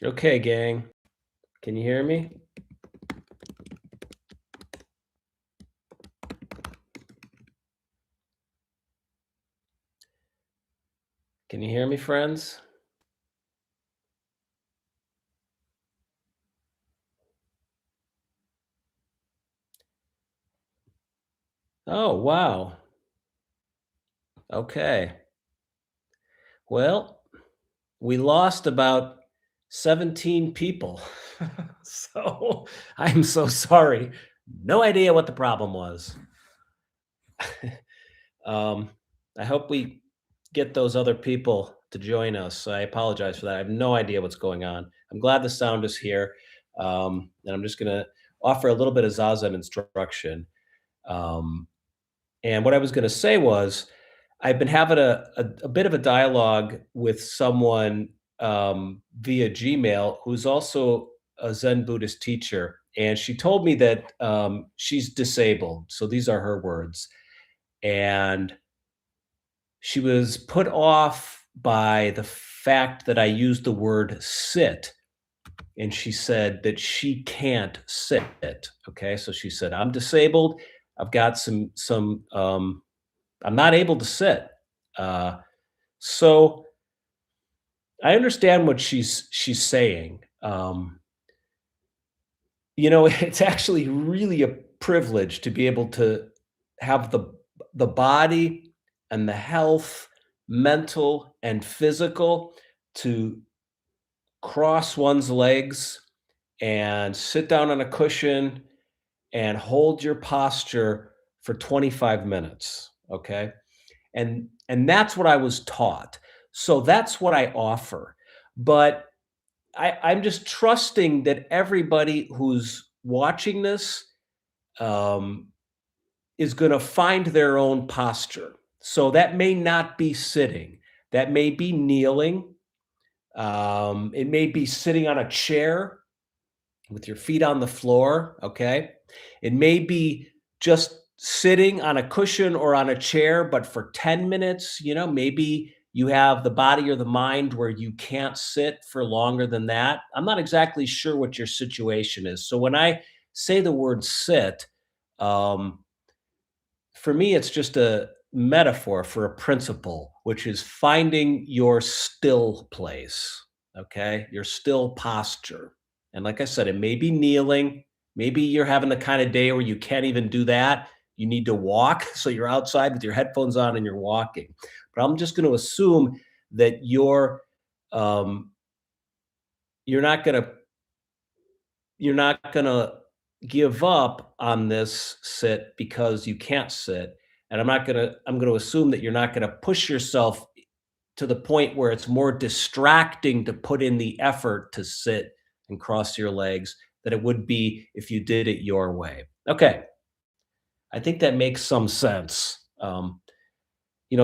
Okay, gang. Can you hear me? Can you hear me, friends? Oh, wow. Okay. Well, we lost about 17 people. So I'm so sorry. No idea what the problem was. Um, I hope we get those other people to join us. I apologize for that. I have no idea what's going on. I'm glad the sound is here. And I'm just going to offer a little bit of Zazen instruction. Um, And what I was gonna say was, I've been having a bit of a dialogue with someone, via Gmail who's also a Zen Buddhist teacher, and she told me that, she's disabled, so these are her words, and she was put off by the fact that I used the word "sit," and she said that she can't sit, okay? So she said, "I'm disabled, I've got I'm not able to sit." Uh, so I understand what she's saying. It's actually really a privilege to be able to have the body and the health, mental and physical, to cross one's legs and sit down on a cushion and hold your posture for 25 minutes. Okay. And that's what I was taught. So that's what I offer. But I'm just trusting that everybody who's watching this um, is going to find their own posture. So that may not be sitting, that may be kneeling, it may be sitting on a chair with your feet on the floor, okay? It may be just sitting on a cushion or on a chair, but for 10 minutes, maybe you have the body or the mind where you can't sit for longer than that. I'm not exactly sure what your situation is. So when I say the word sit, um, for me, it's just a metaphor for a principle, which is finding your still place, okay? Your still posture. And like I said, it may be kneeling. Maybe you're having the kind of day where you can't even do that. You need to walk. So you're outside with your headphones on and you're walking. But I'm just going to assume that um, you're not going to you're not gonna give up on this sit because you can't sit, and I'm gonna assume that you're not gonna push yourself to the point where it's more distracting to put in the effort to sit and cross your legs than it would be if you did it your way. Okay, I think that makes some sense.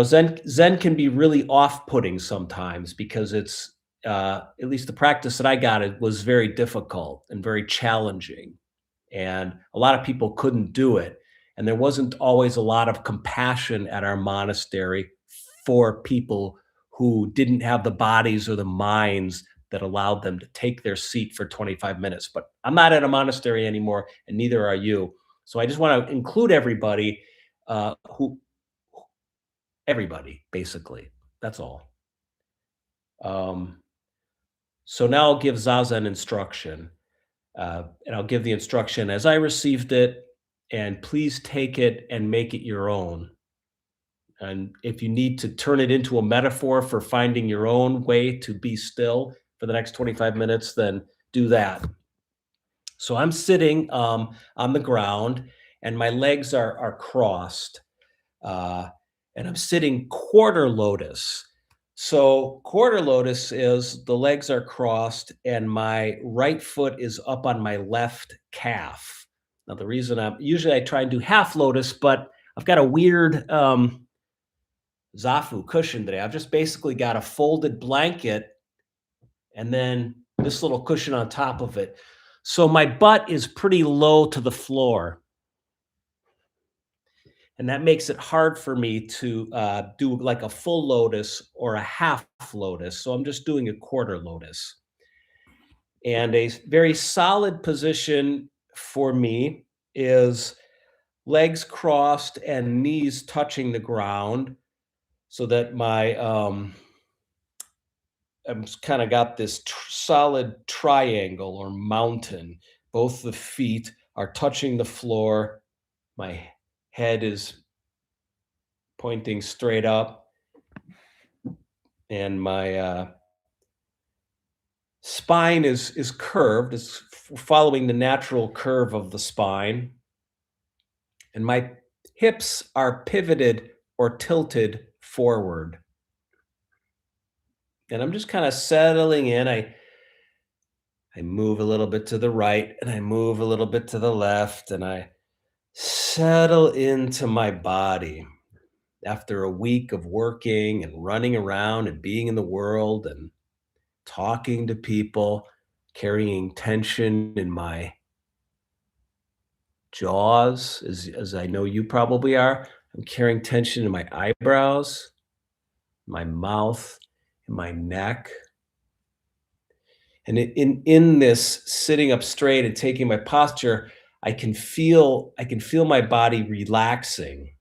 Zen can be really off-putting sometimes because at least the practice that I got, it was very difficult and very challenging, and a lot of people couldn't do it, and there wasn't always a lot of compassion at our monastery for people who didn't have the bodies or the minds that allowed them to take their seat for 25 minutes. But I'm not at a monastery anymore, and neither are you. So I just want to include who everybody, basically. That's all. Um, so now I'll give Zazen instruction, and I'll give the instruction as I received it, and please take it and make it your own. And if you need to turn it into a metaphor for finding your own way to be still for the next 25 minutes, then do that. So I'm sitting on the ground, and my legs are crossed, uh, and I'm sitting quarter lotus. So quarter lotus is the legs are crossed and my right foot is up on my left calf. Now the reason I'm usually I try and do half lotus, but I've got a weird Zafu cushion today. I've just basically got a folded blanket and then this little cushion on top of it. So my butt is pretty low to the floor, and that makes it hard for me to do like a full lotus or a half lotus. So I'm just doing a quarter lotus. And a very solid position for me is legs crossed and knees touching the ground so that my I'm kind of got this solid triangle or mountain. Both the feet are touching the floor. My head is pointing straight up, and my spine is curved. It's following the natural curve of the spine, and my hips are pivoted or tilted forward. And I'm just kind of settling in. I move a little bit to the right and I move a little bit to the left and I settle into my body after a week of working and running around and being in the world and talking to people, carrying tension in my jaws, as I know you probably are. I'm carrying tension in my eyebrows, my mouth, and my neck. And in this sitting up straight and taking my posture, I can feel my body relaxing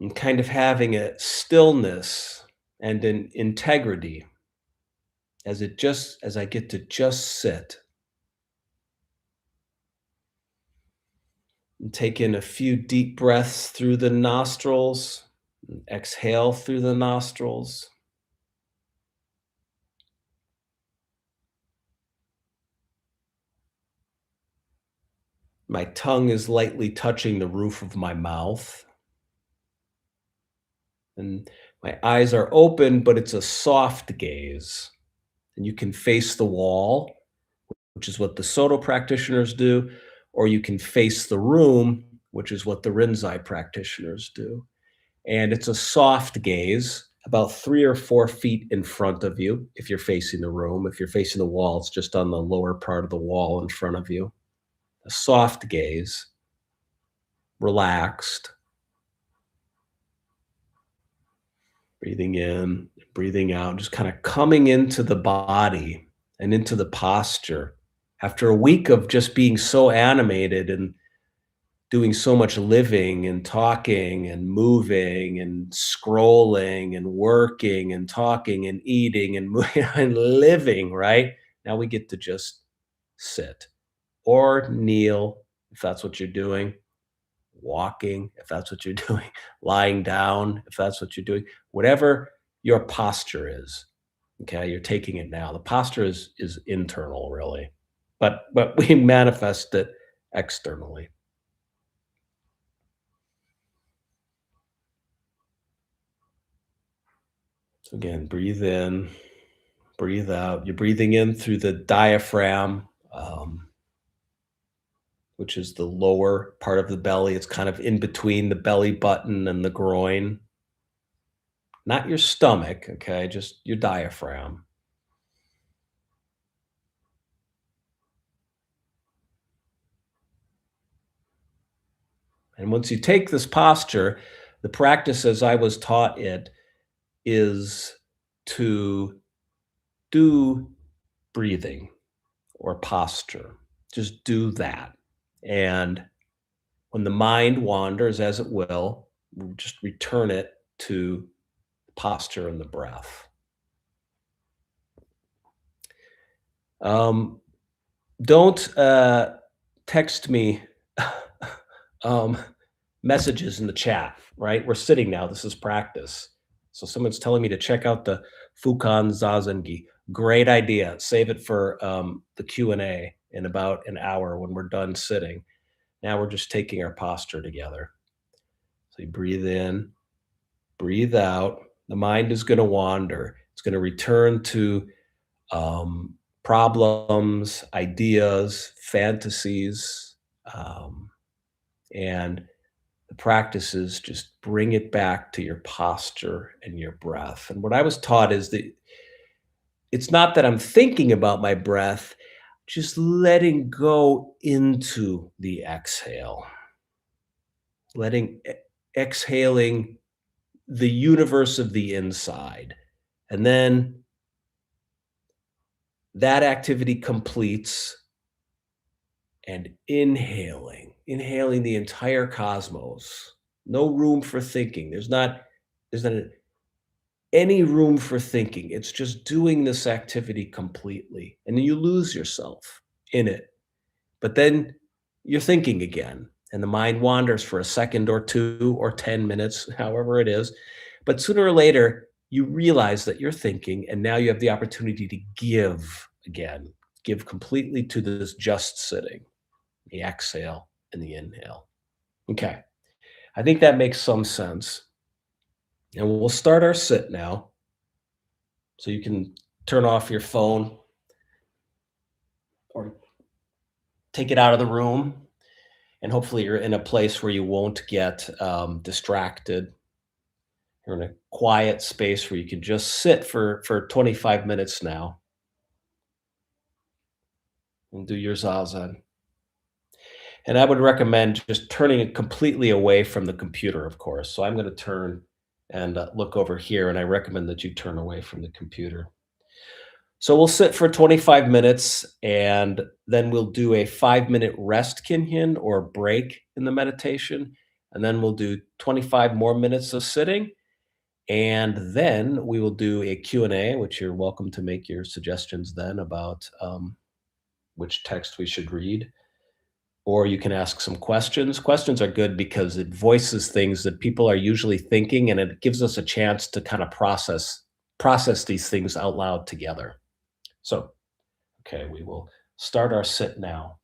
and kind of having a stillness and an integrity as I get to just sit and take in a few deep breaths through the nostrils, and exhale through the nostrils. My tongue is lightly touching the roof of my mouth, and my eyes are open, but it's a soft gaze. And you can face the wall, which is what the Soto practitioners do, or you can face the room, which is what the Rinzai practitioners do. And it's a soft gaze, about 3 or 4 feet in front of you if you're facing the room. If you're facing the wall, it's just on the lower part of the wall in front of you. A soft gaze, relaxed, breathing in, breathing out, just kind of coming into the body and into the posture. After a week of just being so animated and doing so much living and talking and moving and scrolling and working and talking and eating and and living, right? Now we get to just sit or kneel if that's what you're doing, walking if that's what you're doing, lying down if that's what you're doing, whatever your posture is. Okay, you're taking it now. The posture is internal, really, but we manifest it externally. So again, breathe in, breathe out. You're breathing in through the diaphragm, which is the lower part of the belly. It's kind of in between the belly button and the groin. Not your stomach, okay? Just your diaphragm. And once you take this posture, the practice as I was taught it is to do breathing or posture. Just do that. And when the mind wanders, as it will, just return it to posture and the breath. Um, don't text me um, messages in the chat, right? We're sitting now. This is practice. So someone's telling me to check out the Fukan Zazengi. Great idea. Save it for the Q&A in about an hour when we're done sitting. Now we're just taking our posture together. So you breathe in, breathe out. The mind is going to wander. It's going to return to problems, ideas, fantasies, um, and the practices just bring it back to your posture and your breath. And what I was taught is that it's not that I'm thinking about my breath, just letting go into the exhale, letting exhaling the universe of the inside. And then that activity completes, and inhaling the entire cosmos. No room for thinking. There's not any room for thinking. It's just doing this activity completely, and then you lose yourself in it. But then you're thinking again, and the mind wanders for a second or 2 or 10 minutes, however it is. But sooner or later, you realize that you're thinking, and now you have the opportunity to give again, give completely to this just sitting, the exhale and the inhale. Okay. I think that makes some sense. And we'll start our sit now. So you can turn off your phone or take it out of the room. And hopefully you're in a place where you won't get distracted. You're in a quiet space where you can just sit for 25 minutes now and do your zazen. And I would recommend just turning it completely away from the computer, of course. So I'm going to turn and look over here, and I recommend that you turn away from the computer. So we'll sit for 25 minutes, and then we'll do a 5-minute rest kinhin or break in the meditation. And then we'll do 25 more minutes of sitting. And then we will do a Q&A, which you're welcome to make your suggestions then about which text we should read. Or you can ask some questions. Questions are good because it voices things that people are usually thinking, and it gives us a chance to kind of process these things out loud together. So, okay, we will start our sit now.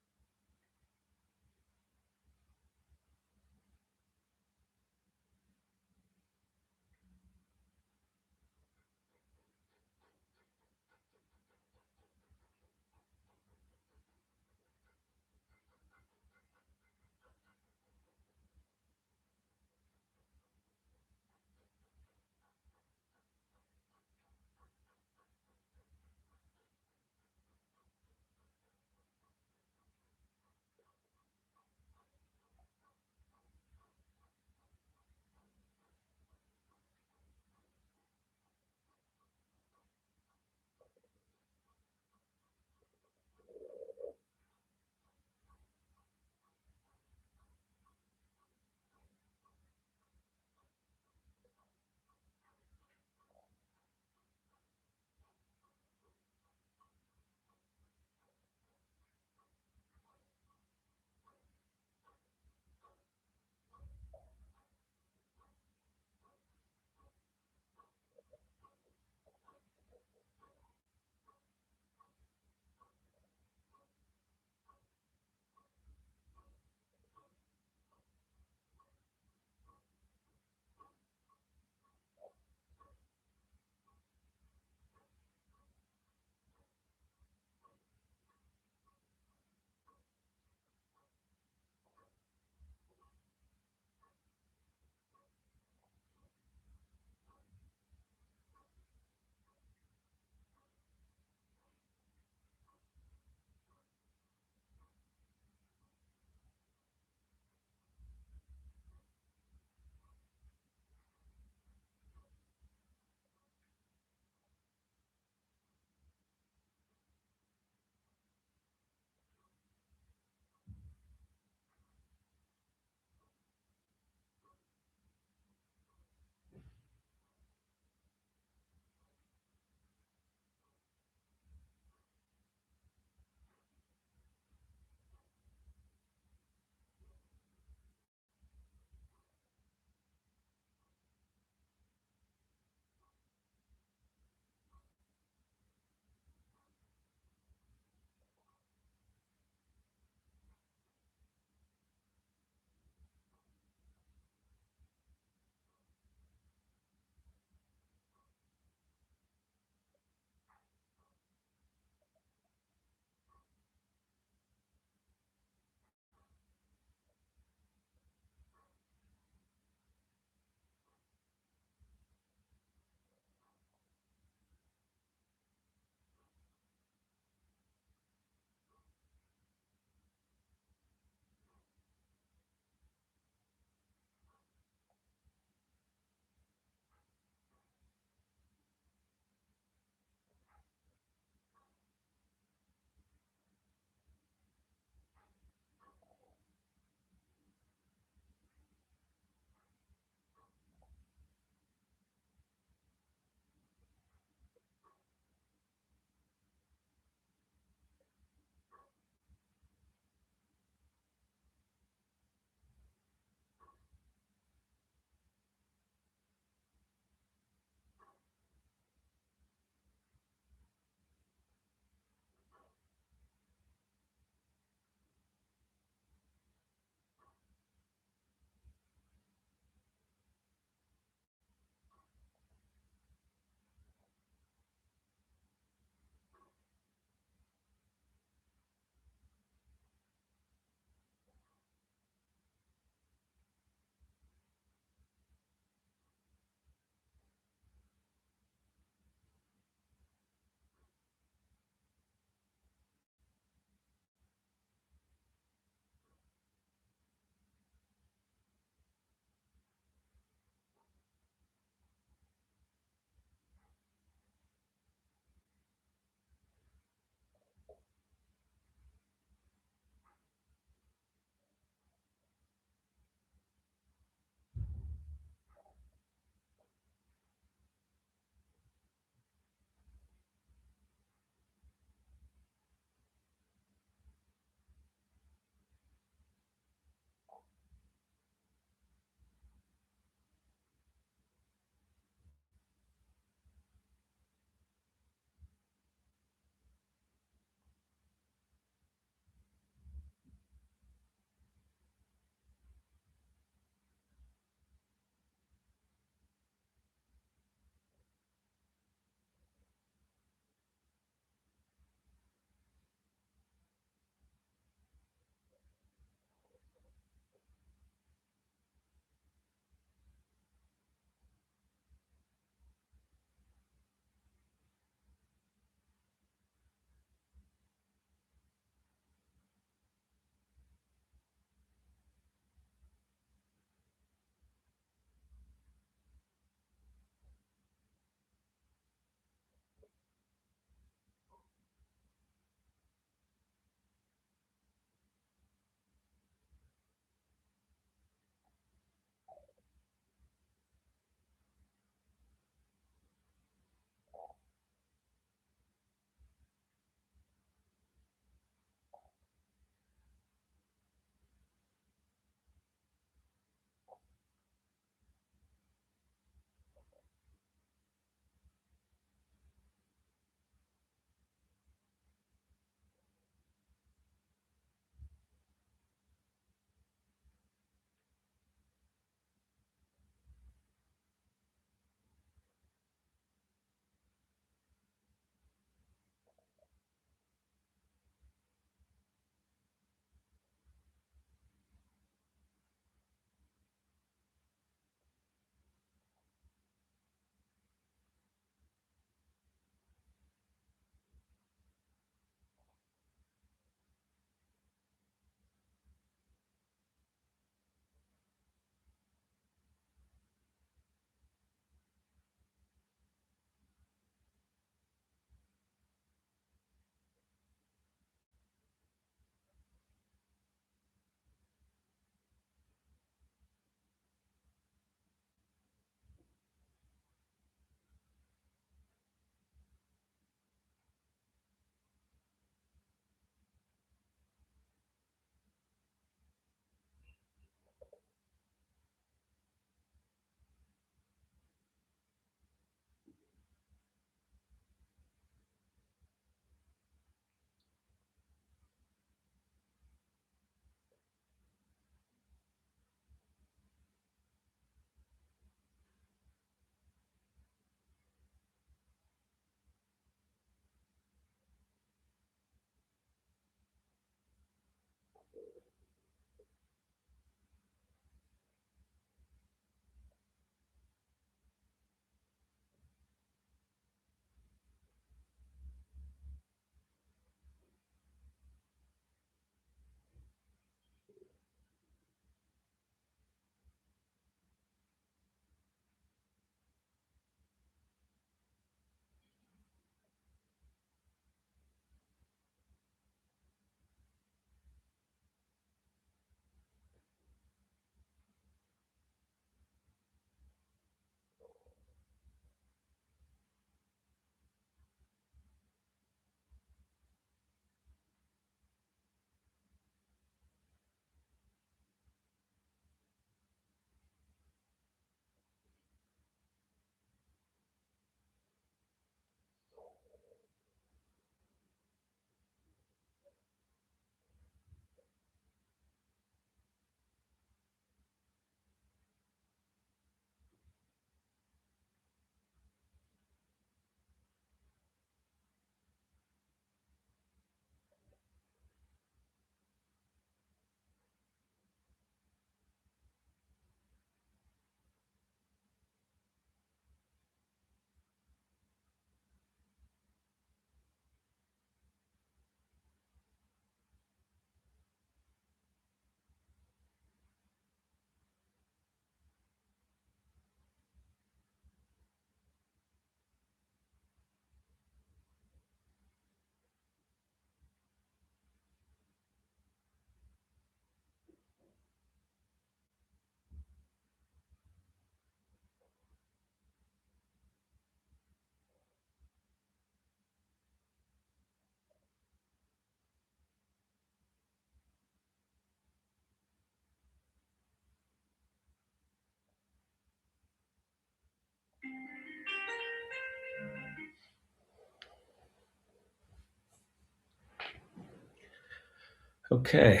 Okay,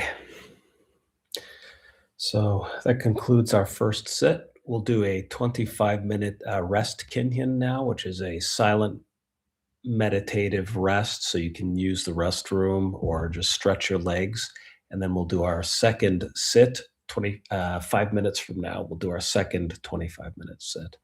so that concludes our first sit. We'll do a 25-minute rest Kinyan now, which is a silent meditative rest. So you can use the restroom or just stretch your legs. And then we'll do our second sit 5 minutes from now. We'll do our second 25-minute sit.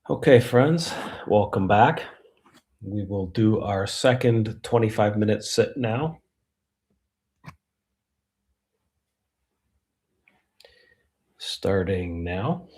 Okay, friends, welcome back. We will do our second 25-minute sit now. Starting now.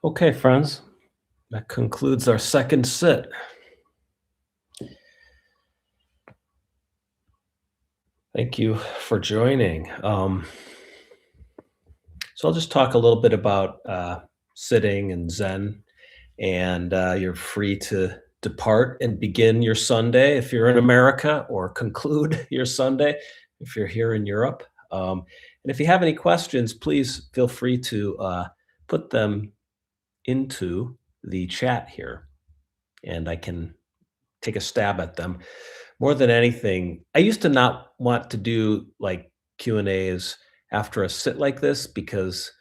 Okay, friends, that concludes our second sit. Thank you for joining. So I'll just talk a little bit about sitting and Zen, and you're free to depart and begin your Sunday if you're in America, or conclude your Sunday if you're here in Europe. And if you have any questions, please feel free to put them into the chat here, and I can take a stab at them. More than anything, I used to not want to do like Q and A's after a sit like this because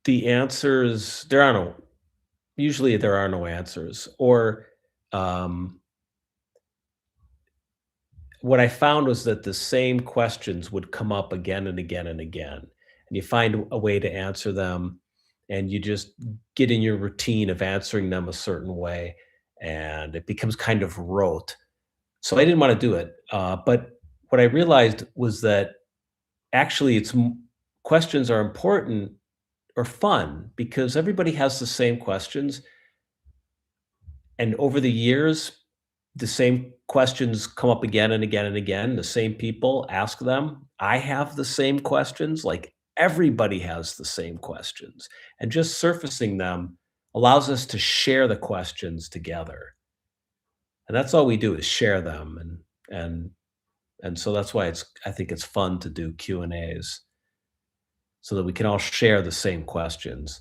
the answers there are no usually there are no answers, or um, what I found was that the same questions would come up again and again and again, and you find a way to answer them, and you just get in your routine of answering them a certain way, and it becomes kind of rote. So I didn't want to do it, but what I realized was that actually questions are important or fun because everybody has the same questions, and over the years the same questions come up again and again and again. The same people ask them. I have the same questions. Like everybody has the same questions. And just surfacing them allows us to share the questions together. And that's all we do is share them. And and so that's why I think it's fun to do Q&As so that we can all share the same questions.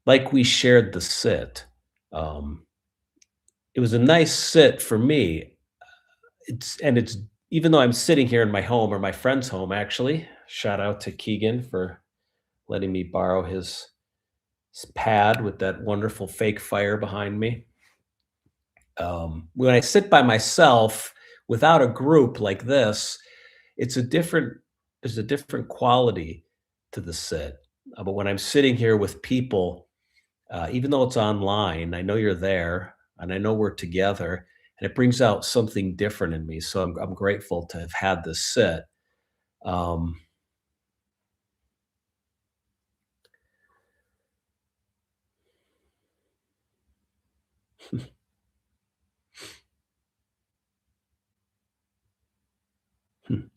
Like we shared the sit. Um, it was a nice sit for me. It's even though I'm sitting here in my home or my friend's home, actually, shout out to Keegan for letting me borrow his pad with that wonderful fake fire behind me. When I sit by myself without a group like this, it's a different there's a different quality to the sit. But when I'm sitting here with people, even though it's online, I know you're there and I know we're together, and it brings out something different in me. So I'm grateful to have had this sit. Um,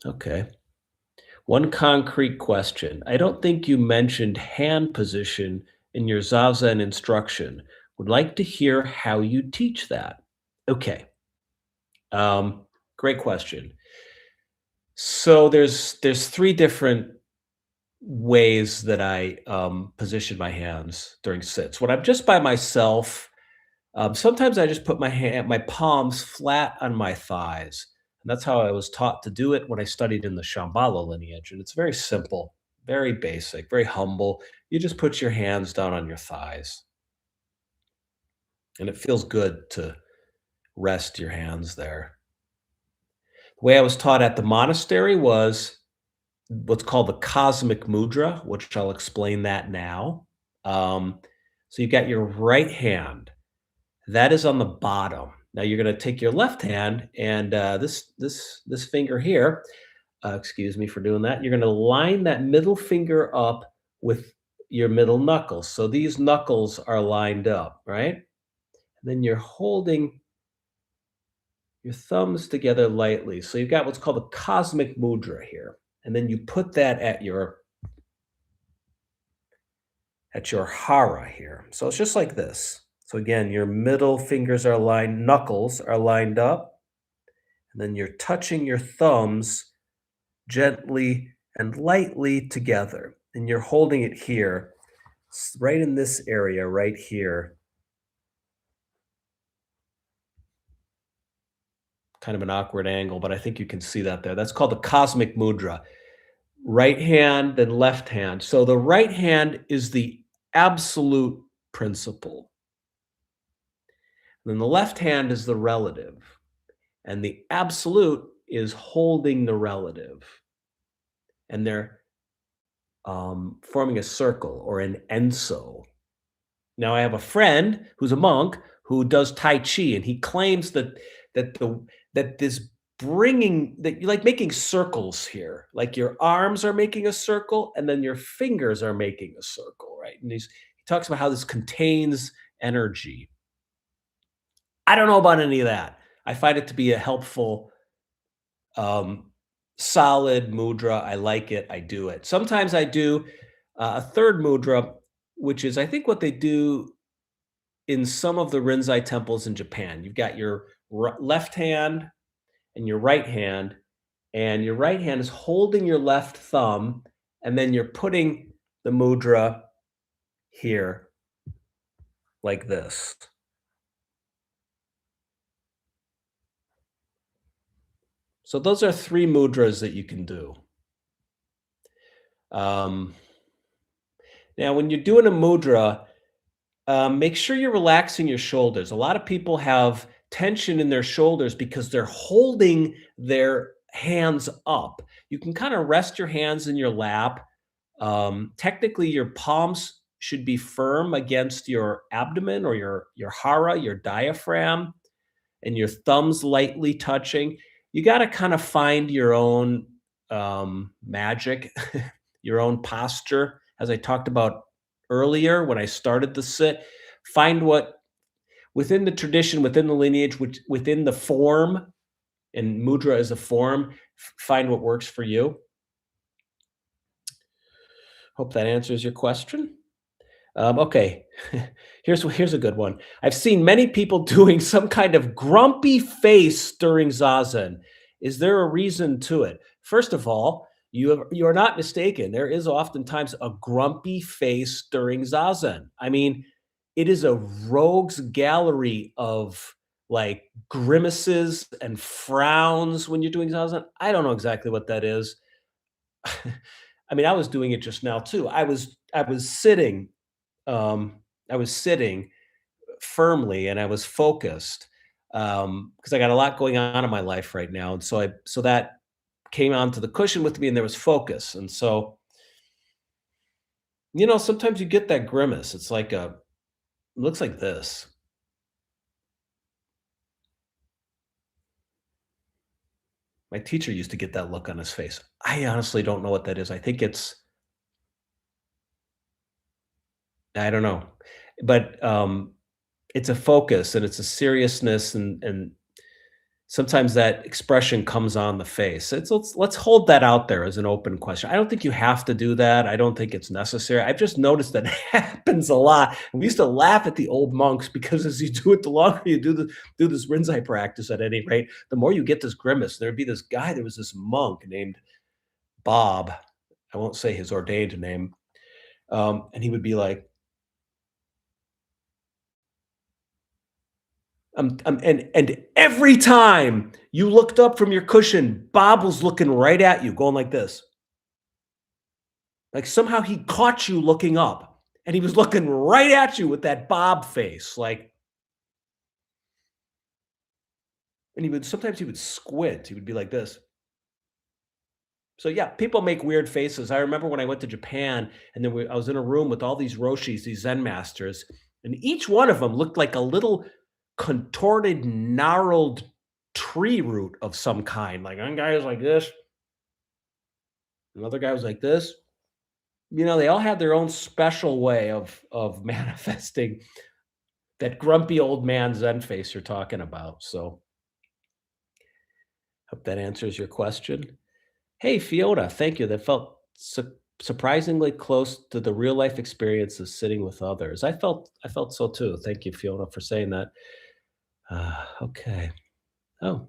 okay. One concrete question. I don't think you mentioned hand position in your Zazen instruction. Would like to hear how you teach that. Okay. Um, Great question. So there's three different ways that I position my hands during sits. When I'm just by myself, sometimes I just put my palms flat on my thighs. And that's how I was taught to do it when I studied in the Shambhala lineage. And it's very simple, very basic, very humble. You just put your hands down on your thighs, and it feels good to rest your hands there. The way I was taught at the monastery was what's called the cosmic mudra, which I'll explain that now. So you've got your right hand. That is on the bottom. Now you're gonna take your left hand and, this finger here, excuse me for doing that, you're gonna line that middle finger up with your middle knuckles. So these knuckles are lined up, right? And then you're holding your thumbs together lightly. So you've got what's called a cosmic mudra here, and then you put that at your hara here. So it's just like this. So again, your middle fingers are lined, knuckles are lined up, and then you're touching your thumbs gently and lightly together. And you're holding it here, right in this area, right here. Kind of an awkward angle, but I think you can see that there. That's called the cosmic mudra. Right hand, then left hand. So the right hand is the absolute principle. Then the left hand is the relative. And the absolute is holding the relative. And they're forming a circle or an enso. Now, I have a friend who's a monk who does Tai Chi, and he claims that that the that this bringing that you like making circles here. Like your arms are making a circle and then your fingers are making a circle, right? And he talks about how this contains energy. I don't know about any of that. I find it to be a helpful, um, solid mudra. I like it. I do it. Sometimes I do a third mudra, which is I think what they do in some of the Rinzai temples in Japan. You've got your left hand and your right hand is holding your left thumb, and then you're putting the mudra here like this. So those are three mudras that you can do. Um, Now, when you're doing a mudra, make sure you're relaxing your shoulders. A lot of people have tension in their shoulders because they're holding their hands up. You can kind of rest your hands in your lap. Technically, your palms should be firm against your abdomen or your hara, your diaphragm, and your thumbs lightly touching. You got to kind of find your own magic, your own posture. As I talked about earlier when I started the sit, find what within the tradition, within the lineage, which within the form, and mudra is a form, find what works for you. Hope that answers your question. Okay, here's a good one. I've seen many people doing some kind of grumpy face during zazen. Is there a reason to it? First of all, you are not mistaken. There is oftentimes a grumpy face during zazen. I mean, it is a rogues gallery of like grimaces and frowns when you're doing zazen. I don't know exactly what that is. I mean, I was doing it just now too. I was sitting I was sitting firmly and I was focused because I got a lot going on in my life right now, and so that came onto the cushion with me, and there was focus, and so sometimes you get that grimace. It's like it looks like this. My teacher used to get that look on his face. I honestly don't know what that is. I think I don't know, but it's a focus and it's a seriousness and sometimes that expression comes on the face. Let's hold that out there as an open question. I don't think you have to do that. I don't think it's necessary. I've just noticed that happens a lot. And we used to laugh at the old monks because as you do it, the longer you do this Rinzai practice at any rate, the more you get this grimace. There'd be this guy, there was this monk named Bob. I won't say his ordained name. And he would be like, and every time you looked up from your cushion, Bob was looking right at you, going like this. Like somehow he caught you looking up and he was looking right at you with that Bob face. Like, and sometimes he would squint. He would be like this. So yeah, people make weird faces. I remember when I went to Japan and I was in a room with all these roshis, these Zen masters, and each one of them looked like a little contorted, gnarled tree root of some kind. Like one guy was like this, another guy was like this. They all had their own special way of manifesting that grumpy old man Zen face you're talking about. So, hope that answers your question. Hey, Fiona, thank you. That felt surprisingly close to the real life experience of sitting with others. I felt so too. Thank you, Fiona, for saying that. Okay. Oh,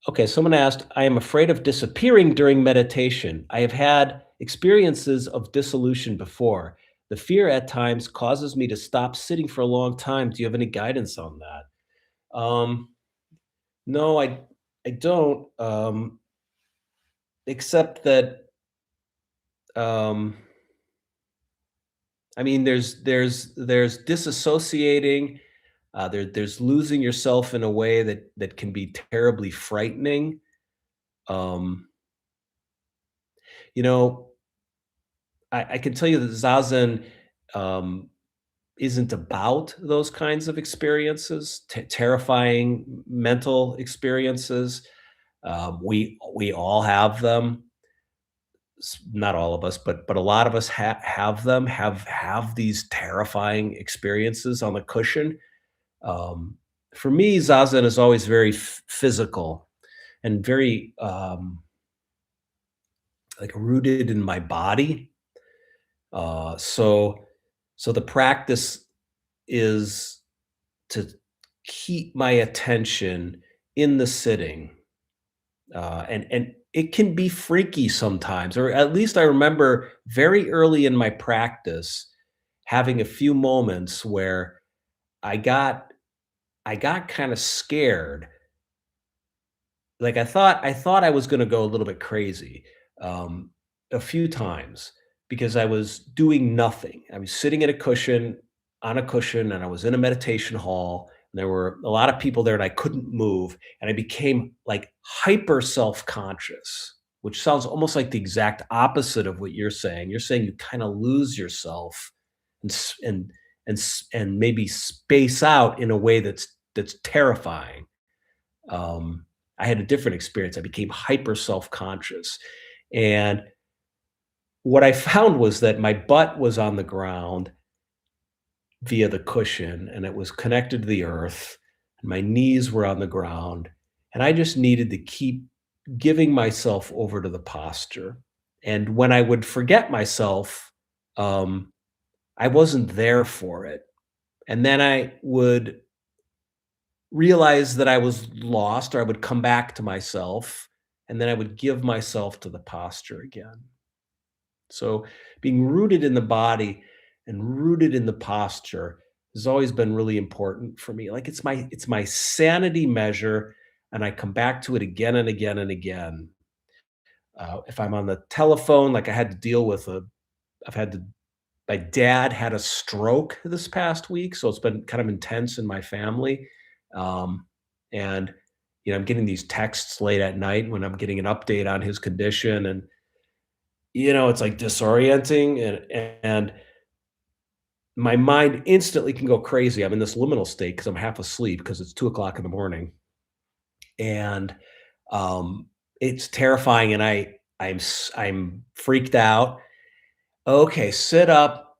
okay. Someone asked, I am afraid of disappearing during meditation. I have had experiences of dissolution before. The fear at times causes me to stop sitting for a long time. Do you have any guidance on that? No, I don't. Except that um, I mean, there's disassociating. There's losing yourself in a way that can be terribly frightening. Um, you know, I can tell you that zazen um, isn't about those kinds of experiences, terrifying mental experiences. We all have them. Not all of us, but a lot of us have them. Have these terrifying experiences on the cushion. Um, for me, zazen is always very physical and very like rooted in my body. So the practice is to keep my attention in the sitting, and it can be freaky sometimes, or at least I remember very early in my practice having a few moments where I got I got kind of scared. Like, I thought I was gonna go a little bit crazy, um, a few times because I was doing nothing. I was sitting in a cushion on a cushion, and I was in a meditation hall, and there were a lot of people there, and I couldn't move, and I became, like, hyper self-conscious, which sounds almost like the exact opposite of what you're saying. You're saying you kinda lose yourself and s and maybe space out in a way that's terrifying. um, I had a different experience. I became hyper self-conscious. And what I found was that my butt was on the ground via the cushion and it was connected to the earth. And my knees were on the ground. And I just needed to keep giving myself over to the posture. And when I would forget myself, um, I wasn't there for it. And then I would realize that I was lost, or I would come back to myself, and then I would give myself to the posture again. So being rooted in the body and rooted in the posture has always been really important for me. Like it's my sanity measure, and I come back to it again and again and again. If I'm on the telephone, like I had to deal with a, I've had to. My dad had a stroke this past week, so it's been kind of intense in my family. Um, and I'm getting these texts late at night when I'm getting an update on his condition, and it's like disorienting, and my mind instantly can go crazy. I'm in this liminal state because I'm half asleep because it's 2 o'clock in the morning, and um, it's terrifying, and I'm freaked out. Okay, sit up,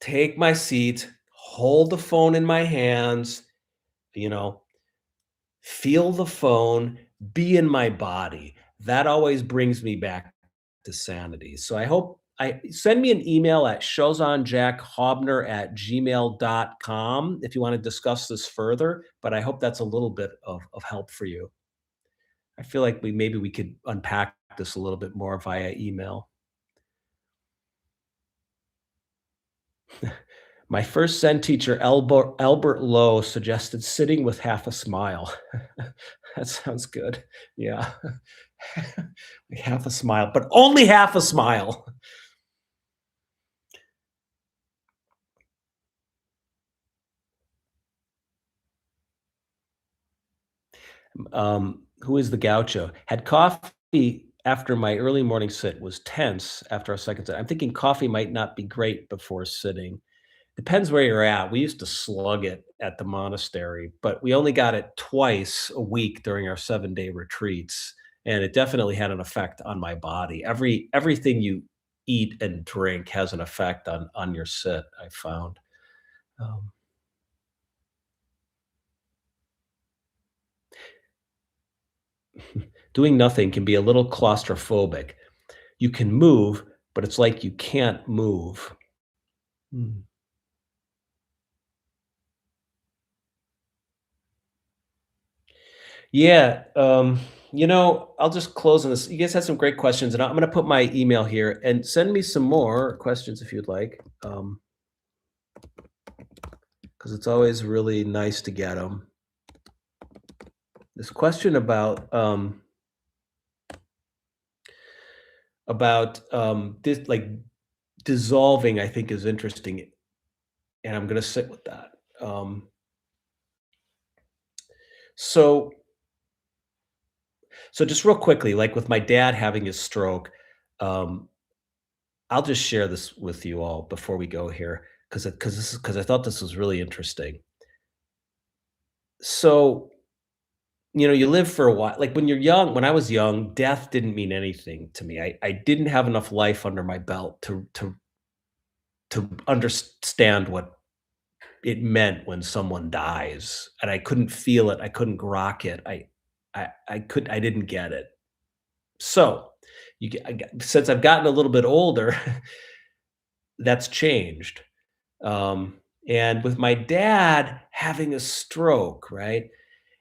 take my seat, hold the phone in my hands, you know, feel the phone, be in my body. That always brings me back to sanity. So I hope I send me an email at showsonjackhobner@gmail.com if you want to discuss this further. But I hope that's a little bit of help for you. I feel like maybe we could unpack this a little bit more via email. My first Zen teacher, Albert Lowe, suggested sitting with half a smile. That sounds good. Yeah. Like half a smile, but only half a smile. Who is the gaucho? Had coffee after my early morning sit, was tense after our second sit. I'm thinking coffee might not be great before sitting. Depends where you're at. We used to slug it at the monastery, but we only got it twice a week during our 7-day retreats, and it definitely had an effect on my body. Everything you eat and drink has an effect on your sit, I found. Um, Doing nothing can be a little claustrophobic. You can move, but it's like you can't move. Mm. Yeah, I'll just close on this. You guys had some great questions, and I'm gonna put my email here and send me some more questions if you'd like, because it's always really nice to get them. This question about dissolving, I think is interesting, and I'm gonna sit with that. Um, so so just real quickly, like with my dad having his stroke, um, I'll just share this with you all before we go here. because I thought this was really interesting. So, you live for a while. Like, when I was young, death didn't mean anything to me. I didn't have enough life under my belt to understand what it meant when someone dies, and I couldn't feel it, I couldn't grok it, I didn't get it. So, since I've gotten a little bit older, that's changed. Um, and with my dad having a stroke, right?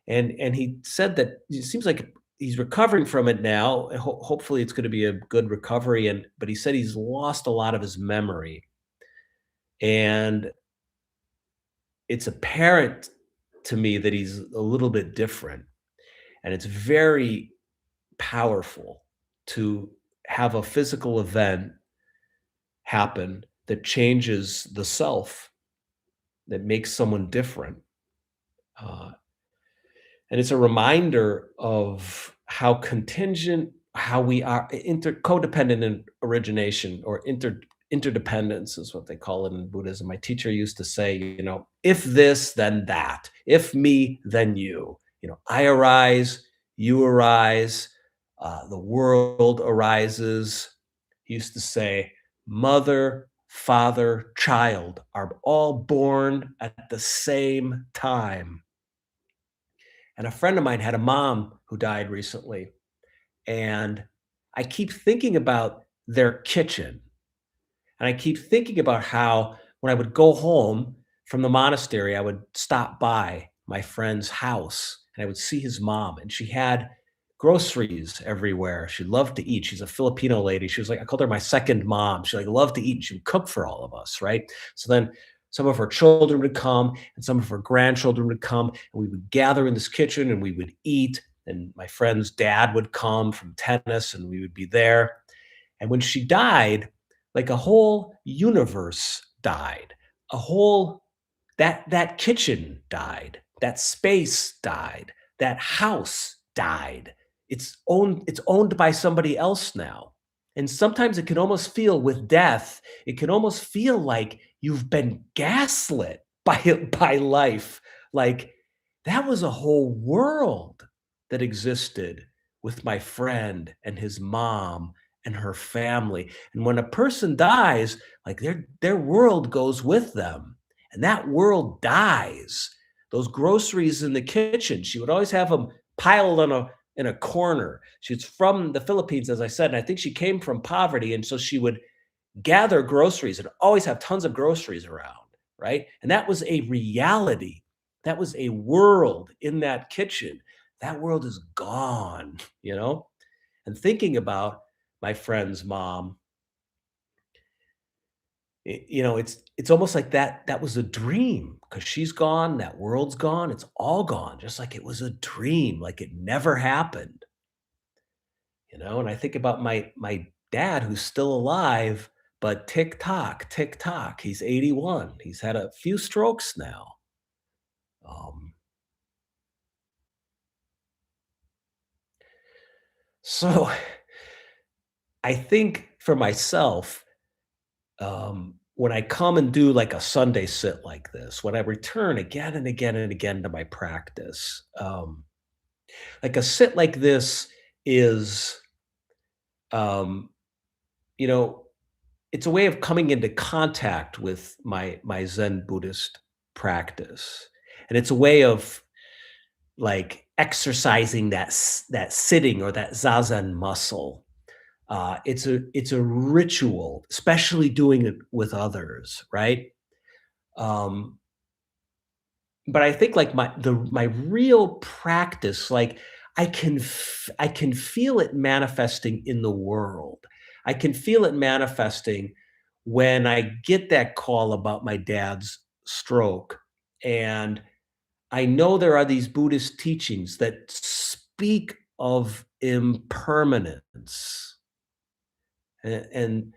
And he said that it seems like he's recovering from it now, and hopefully it's gonna be a good recovery, but he said he's lost a lot of his memory, and it's apparent to me that he's a little bit different, and it's very powerful to have a physical event happen that changes the self, that makes someone different. Uh, and it's a reminder of how contingent, how we are codependent in origination, or interdependence is what they call it in Buddhism. My teacher used to say, if this, then that. If me, then you. I arise, you arise, the world arises. He used to say, mother, father, child are all born at the same time. And a friend of mine had a mom who died recently, and I keep thinking about their kitchen, and I keep thinking about how when I would go home from the monastery, I would stop by my friend's house, and I would see his mom, and she had groceries everywhere. She loved to eat. She's a Filipino lady. She was like, I called her my second mom. She, like, loved to eat. She would cook for all of us, right? So then some of her children would come, and some of her grandchildren would come, and we would gather in this kitchen and we would eat. And my friend's dad would come from tennis, and we would be there. And when she died, like, a whole universe died. A whole that kitchen died. That space died. That house died. It's owned by somebody else now. And sometimes it can almost feel, with death, it can almost feel like you've been gaslit by life. Like, that was a whole world that existed with my friend and his mom and her family. And when a person dies, like, their world goes with them, and that world dies. Those groceries in the kitchen, she would always have them piled in a corner. She's from the Philippines, as I said, and I think she came from poverty, and so she would gather groceries and always have tons of groceries around, right? And that was a reality. That was a world in that kitchen. That world is gone, you know? And thinking about my friend's mom, it's almost like that was a dream, because she's gone, that world's gone, it's all gone, just like it was a dream, like it never happened. And I think about my dad, who's still alive, but tick tock, he's 81, he's had a few strokes now. um, so I think for myself, when I come and do like a Sunday sit like this, when I return again and again and again to my practice, like, a sit like this is, um, you know, it's a way of coming into contact with my Zen Buddhist practice, and it's a way of, like, exercising that sitting, or that zazen muscle. It's a ritual, especially doing it with others, right? Um, but I think, like, my real practice, like, I can feel it manifesting in the world. I can feel it manifesting when I get that call about my dad's stroke, and I know there are these Buddhist teachings that speak of impermanence, and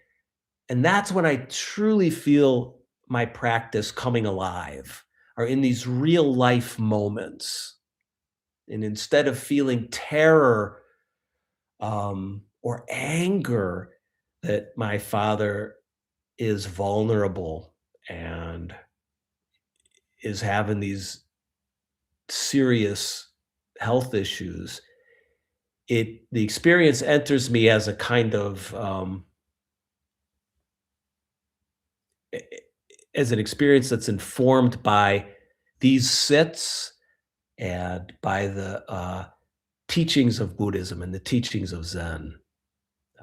that's when I truly feel my practice coming alive, are in these real life moments. And instead of feeling terror, or anger that my father is vulnerable and is having these serious health issues, the experience enters me as a kind of, as an experience that's informed by these sits and by the, teachings of Buddhism and the teachings of Zen.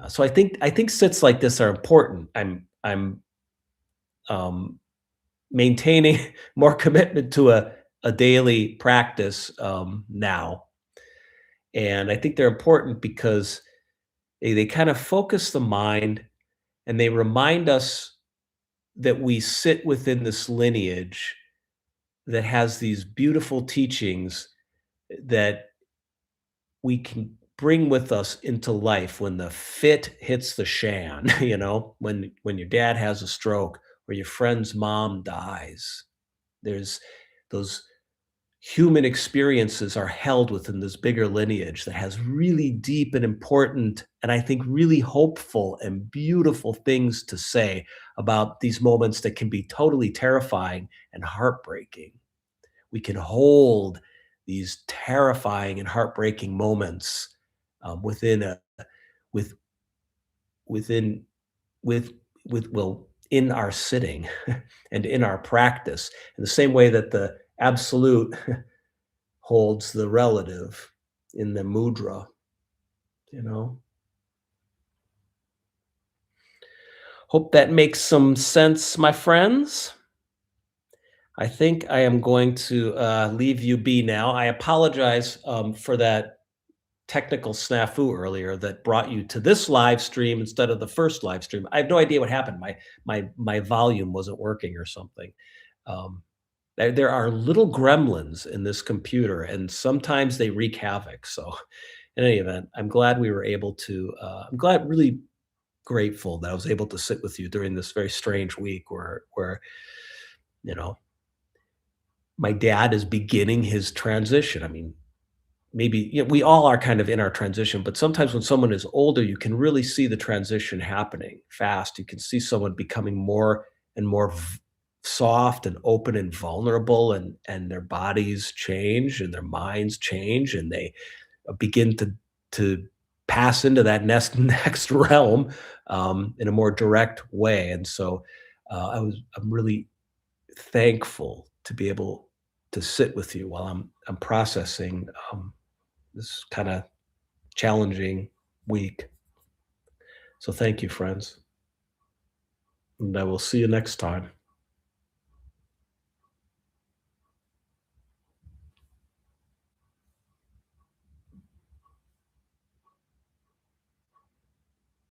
So I think sits like this are important. I'm, um, maintaining more commitment to a daily practice, now, and I think they're important because they kind of focus the mind, and they remind us that we sit within this lineage that has these beautiful teachings that we can bring with us into life when the fit hits the shan, when your dad has a stroke or your friend's mom dies. There's those human experiences are held within this bigger lineage that has really deep and important, and I think really hopeful and beautiful things to say about these moments that can be totally terrifying and heartbreaking. We can hold these terrifying and heartbreaking moments, within a with within with well, in our sitting and in our practice, in the same way that the absolute holds the relative in the mudra, you know? Hope that makes some sense, my friends. I think I am going to, leave you be now. I apologize, for that technical snafu earlier that brought you to this live stream instead of the first live stream. I have no idea what happened. My volume wasn't working or something. Um, there are little gremlins in this computer, and sometimes they wreak havoc. So, in any event, I'm glad we were able to. I'm glad, really grateful that I was able to sit with you during this very strange week where you know my dad is beginning his transition. I mean, maybe, we all are kind of in our transition, but sometimes when someone is older, you can really see the transition happening fast. You can see someone becoming more and more soft and open and vulnerable, and their bodies change and their minds change, and they begin to pass into that next realm, in a more direct way. And so, I'm really thankful to be able to sit with you while I'm processing, this kind of challenging week. So thank you, friends, and I will see you next time.